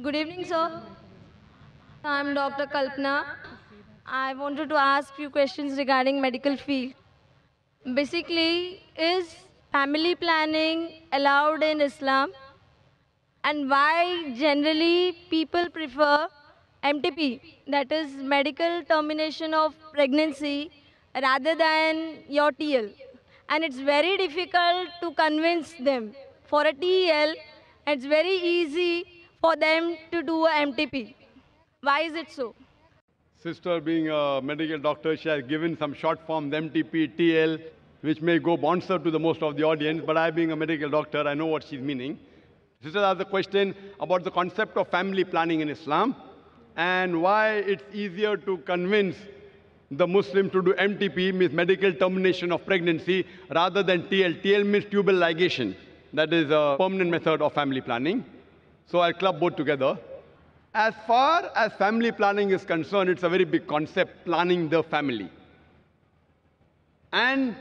Good evening, sir. I'm Dr. Kalpana. I wanted to ask few questions regarding medical field. Basically, is family planning allowed in Islam, and why generally people prefer MTP, that is medical termination of pregnancy, rather than your TL? And it's very difficult to convince them. For a TL, it's very easy for them to do a MTP. Why is it so? Sister being a medical doctor, she has given some short forms, MTP, TL, which may go bouncer to the most of the audience, but I being a medical doctor, I know what she's meaning. Sister asked a question about the concept of family planning in Islam and why it's easier to convince the Muslim to do MTP, means medical termination of pregnancy, rather than TL. TL means tubal ligation. That is a permanent method of family planning. So I'll club both together. As far as family planning is concerned, it's a very big concept, planning the family. And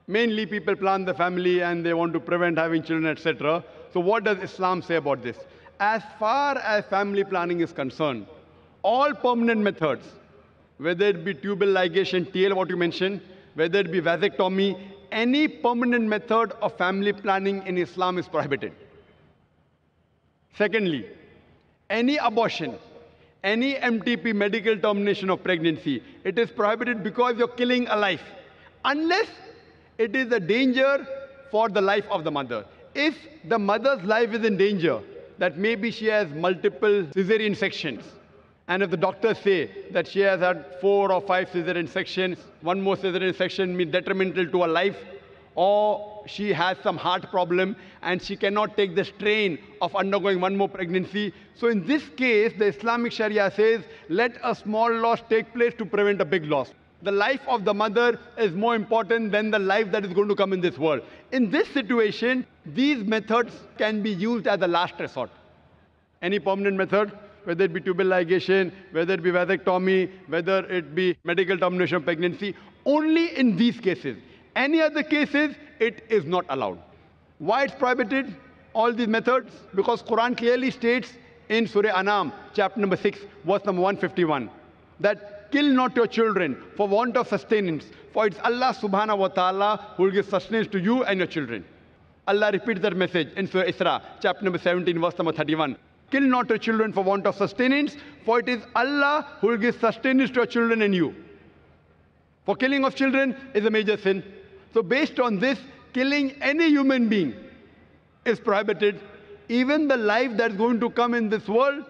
mainly people plan the family and they want to prevent having children, etc. So what does Islam say about this? As far as family planning is concerned, all permanent methods, whether it be tubal ligation, TL, what you mentioned, whether it be vasectomy, any permanent method of family planning in Islam is prohibited. Secondly, any abortion, any MTP, medical termination of pregnancy, it is prohibited because you're killing a life, unless it is a danger for the life of the mother. If the mother's life is in danger, that maybe she has multiple cesarean sections, and if the doctors say that she has had 4 or 5 cesarean sections, one more cesarean section means detrimental to her life, or she has some heart problem and she cannot take the strain of undergoing one more pregnancy. So in this case, the Islamic Sharia says, let a small loss take place to prevent a big loss. The life of the mother is more important than the life that is going to come in this world. In this situation, these methods can be used as a last resort. Any permanent method, whether it be tubal ligation, whether it be vasectomy, whether it be medical termination of pregnancy, only in these cases. Any other cases, it is not allowed. Why it's prohibited, all these methods? Because Quran clearly states in Surah Anam, chapter number 6, verse number 151, that kill not your children for want of sustenance, for it's Allah subhanahu wa ta'ala who will give sustenance to you and your children. Allah repeats that message in Surah Isra, chapter number 17, verse number 31. Kill not your children for want of sustenance, for it is Allah who will give sustenance to your children and you. For killing of children is a major sin. So based on this, killing any human being is prohibited. Even the life that's going to come in this world,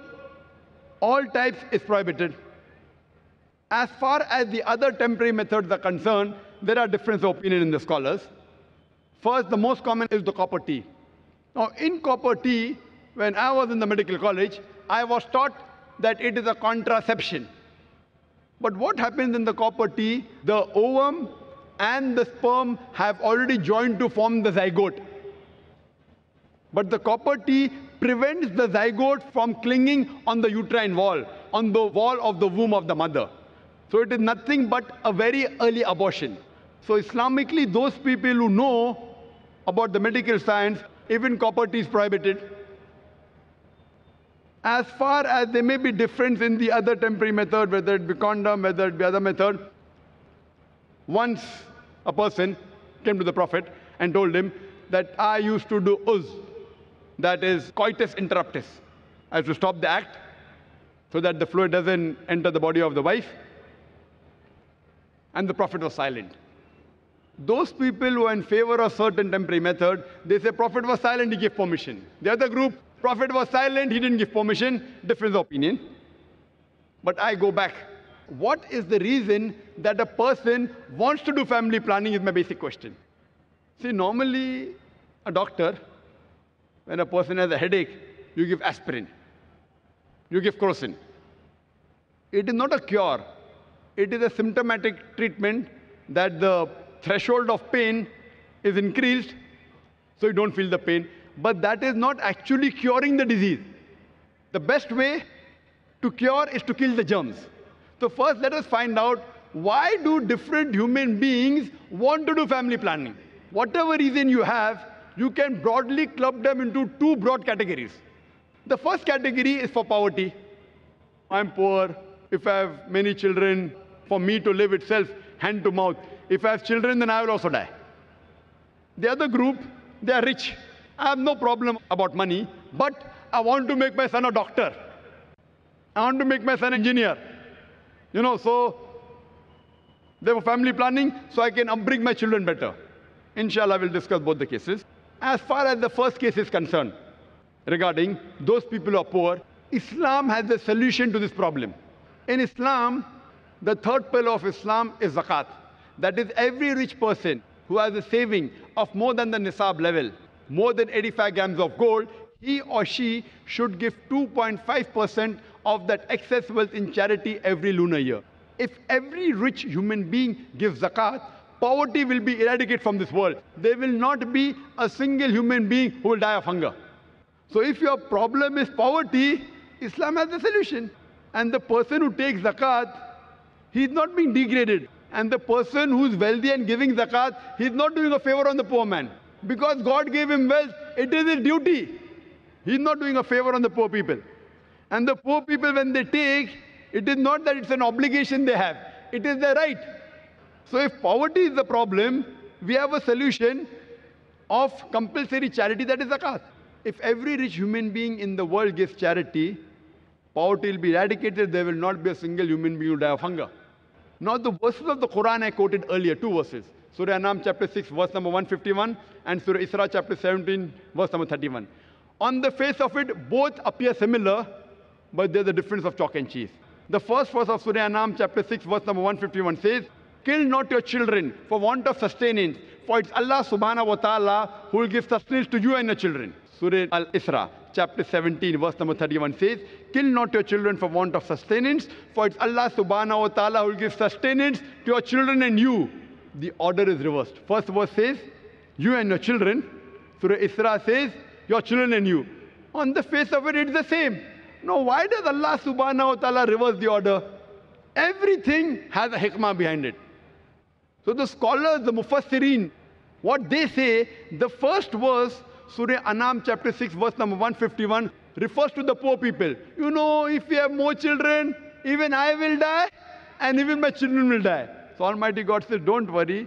all types is prohibited. As far as the other temporary methods are concerned, there are different opinions in the scholars. First, the most common is the copper T. Now, in copper T, when I was in the medical college, I was taught that it is a contraception. But what happens in the copper T? The ovum and the sperm have already joined to form the zygote. But the copper T prevents the zygote from clinging on the uterine wall, on the wall of the womb of the mother. So it is nothing but a very early abortion. So Islamically, those people who know about the medical science, even copper T is prohibited. As far as there may be difference in the other temporary method, whether it be condom, whether it be other method, once a person came to the Prophet and told him that I used to do uz, that is coitus interruptus. I have to stop the act so that the fluid doesn't enter the body of the wife. And the Prophet was silent. Those people who are in favor of certain temporary method, they say Prophet was silent, he gave permission. The other group, Prophet was silent, he didn't give permission, difference of opinion. But I go back. What is the reason that a person wants to do family planning is my basic question. See, normally a doctor, when a person has a headache, you give aspirin, you give crocin. It is not a cure. It is a symptomatic treatment that the threshold of pain is increased, so you don't feel the pain. But that is not actually curing the disease. The best way to cure is to kill the germs. So first let us find out, why do different human beings want to do family planning? Whatever reason you have, you can broadly club them into two broad categories. The first category is for poverty. I'm poor. If I have many children, for me to live itself, hand to mouth. If I have children, then I will also die. The other group, they are rich. I have no problem about money, but I want to make my son a doctor. I want to make my son an engineer. So they were family planning, so I can upbring my children better. Inshallah, we'll discuss both the cases. As far as the first case is concerned, regarding those people who are poor, Islam has a solution to this problem. In Islam, the third pillar of Islam is zakat. That is, every rich person who has a saving of more than the nisab level, more than 85 grams of gold, he or she should give 2.5% of that excess wealth in charity every lunar year. If every rich human being gives zakat, poverty will be eradicated from this world. There will not be a single human being who will die of hunger. So if your problem is poverty, Islam has the solution. And the person who takes zakat, he is not being degraded. And the person who is wealthy and giving zakat, he is not doing a favor on the poor man. Because God gave him wealth, it is his duty. He is not doing a favor on the poor people. And the poor people, when they take, it is not that it's an obligation they have. It is their right. So if poverty is the problem, we have a solution of compulsory charity, that is zakat. If every rich human being in the world gives charity, poverty will be eradicated. There will not be a single human being who die of hunger. Now the verses of the Quran I quoted earlier, two verses. Surah Anam chapter 6, verse number 151, and Surah Isra chapter 17, verse number 31. On the face of it, both appear similar, but there's a difference of chalk and cheese. The first verse of Surah Anam chapter 6, verse number 151 says, "Kill not your children for want of sustenance, for it's Allah subhanahu wa ta'ala who will give sustenance to you and your children." Surah Al-Isra chapter 17, verse number 31 says, "Kill not your children for want of sustenance, for it's Allah subhanahu wa ta'ala who will give sustenance to your children and you." The order is reversed. First verse says, "You and your children." Surah Isra says, "Your children and you." On the face of it, it's the same. Now, why does Allah subhanahu wa ta'ala reverse the order? Everything has a hikmah behind it. So the scholars, the mufassirin, what they say, the first verse, Surah Anam chapter 6, verse number 151, refers to the poor people. If we have more children, even I will die, and even my children will die. So Almighty God says, don't worry,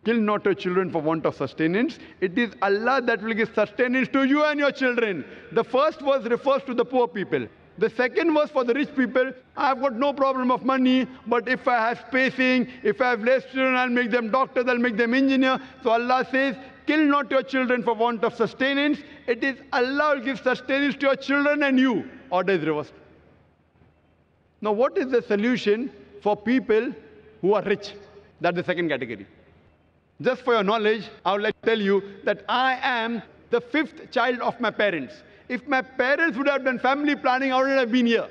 kill not your children for want of sustenance. It is Allah that will give sustenance to you and your children. The first verse refers to the poor people. The second verse for the rich people, I've got no problem of money, but if I have spacing, if I have less children, I'll make them doctors, I'll make them engineer. So Allah says, kill not your children for want of sustenance. It is Allah will give sustenance to your children and you. Order is reversed. Now what is the solution for people who are rich? That's the second category. Just for your knowledge, I would like to tell you that I am the fifth child of my parents. If my parents would have done family planning, I wouldn't have been here.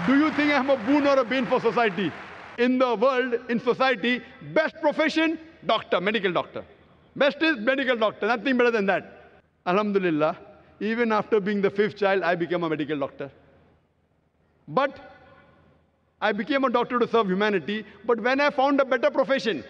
Do you think I'm a boon or a bane for society? In the world, in society, best profession, doctor, medical doctor. Best is medical doctor, nothing better than that. Alhamdulillah, even after being the fifth child, I became a medical doctor. But I became a doctor to serve humanity, but when I found a better profession,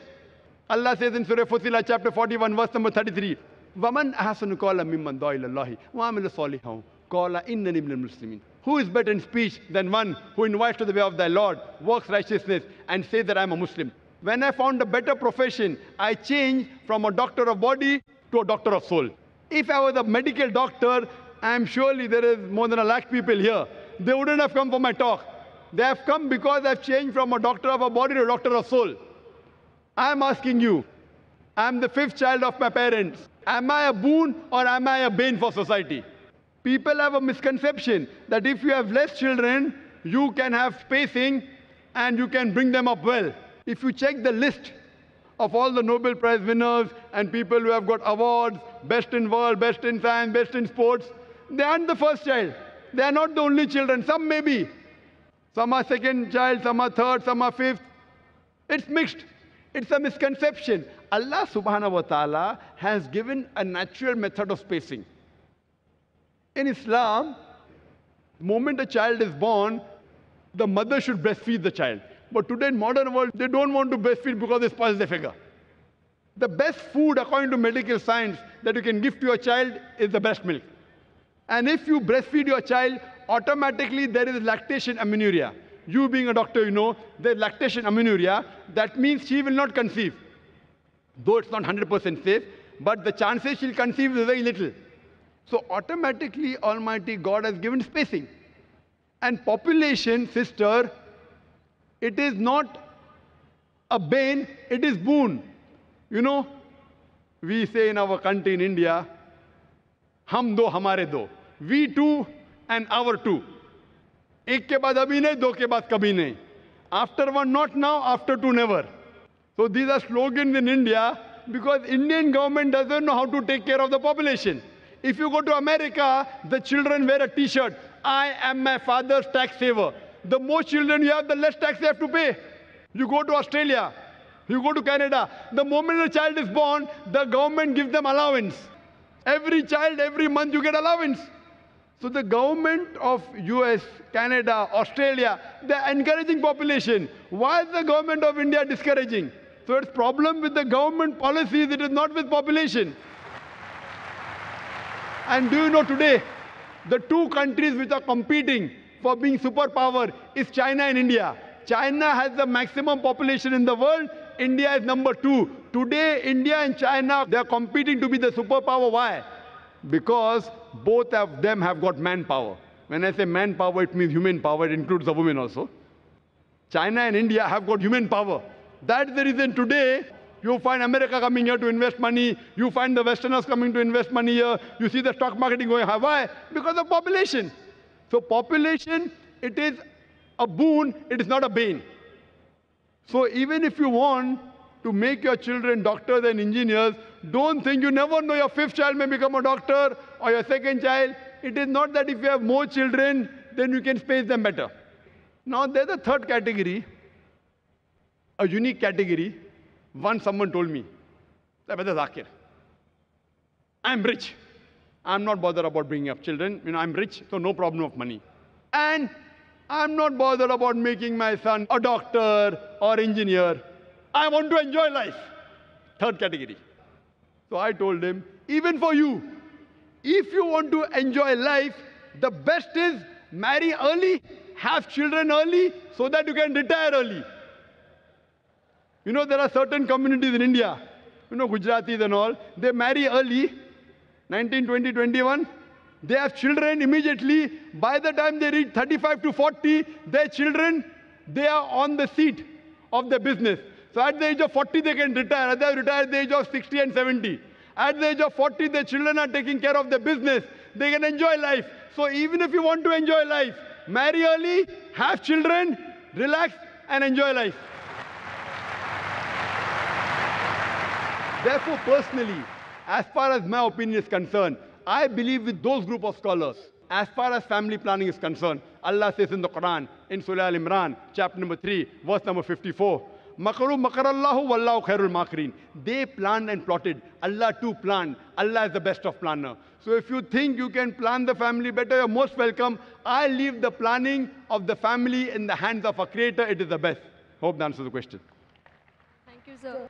Allah says in Surah Fussilat chapter 41, verse number 33, وَمَنْ أَحْسَنُ قَوْلًا مِمَّنْ دَعَا إِلَى اللَّهِ وَعَمِلَ صَالِحًا قَالَ إِنَّنِي مِنَ الْمُسْلِمِينَ. Who is better in speech than one who invites to the way of thy Lord, works righteousness, and says that I am a Muslim? When I found a better profession, I changed from a doctor of body to a doctor of soul. If I was a medical doctor, I am surely there is more than 1 lakh people here. They wouldn't have come for my talk. They have come because I've changed from a doctor of a body to a doctor of soul. I am asking you, I am the fifth child of my parents. Am I a boon or am I a bane for society? People have a misconception that if you have less children, you can have spacing and you can bring them up well. If you check the list of all the Nobel Prize winners and people who have got awards, best in world, best in science, best in sports, they aren't the first child. They are not the only children. Some may be. Some are second child, some are third, some are fifth. It's mixed. It's a misconception. Allah subhanahu wa ta'ala has given a natural method of spacing. In Islam, the moment a child is born, the mother should breastfeed the child. But today in modern world, they don't want to breastfeed because they spoil their figure. The best food, according to medical science, that you can give to your child is the breast milk. And if you breastfeed your child, automatically there is lactation amenorrhea. You being a doctor, you know, there's lactation amenorrhea. That means she will not conceive. Though it's not 100% safe, but the chances she'll conceive is very little. So automatically, Almighty God has given spacing. And population, sister, it is not a bane, it is boon. You know, we say in our country, in India, हम दो हमारे दो, we two and our two. एक के बाद अभी नहीं, दो के बाद कभी नहीं. After one, not now, after two, never. So these are slogans in India because Indian government doesn't know how to take care of the population. If you go to America, the children wear a t-shirt, I am my father's tax saver. The more children you have, the less tax you have to pay. You go to Australia, you go to Canada, the moment a child is born, the government gives them allowance. Every child, every month you get allowance. So the government of US, Canada, Australia, they're encouraging population. Why is the government of India discouraging? So it's problem with the government policies, it is not with population. And do you know today, the two countries which are competing for being superpower is China and India. China has the maximum population in the world. India is number 2. Today, India and China, they are competing to be the superpower. Why? Because both of them have got manpower. When I say manpower, it means human power. It includes the women also. China and India have got human power. That's the reason today you find America coming here to invest money. You find the Westerners coming to invest money here. You see the stock market going high. Why? Because of population. So population, it is a boon, it is not a bane. So even if you want to make your children doctors and engineers, don't think you never know your 5th child may become a doctor or your 2nd child. It is not that if you have more children, then you can space them better. Now there's a third category, a unique category. Once someone told me, Brother Zakir, I'm rich. I'm not bothered about bringing up children. You know, I'm rich, so no problem of money. And I'm not bothered about making my son a doctor or engineer. I want to enjoy life. Third category. So I told him, even for you, if you want to enjoy life, the best is marry early, have children early, so that you can retire early. You know, there are certain communities in India, you know, Gujaratis and all, they marry early, 19, 20, 21. They have children immediately. By the time they reach 35 to 40, their children, they are on the seat of the business. So at the age of 40, they can retire. They have retired at the age of 60 and 70. At the age of 40, their children are taking care of their business. They can enjoy life. So even if you want to enjoy life, marry early, have children, relax, and enjoy life. Therefore, personally, as far as my opinion is concerned, I believe with those group of scholars. As far as family planning is concerned, Allah says in the Quran, in Surah Al-Imran, chapter number 3, verse number 54, Makaru makarallahu wallahu khairul makirin. They planned and plotted. Allah too planned. Allah is the best of planner. So if you think you can plan the family better, you're most welcome. I leave the planning of the family in the hands of a creator. It is the best. Hope that answers the question. Thank you, sir.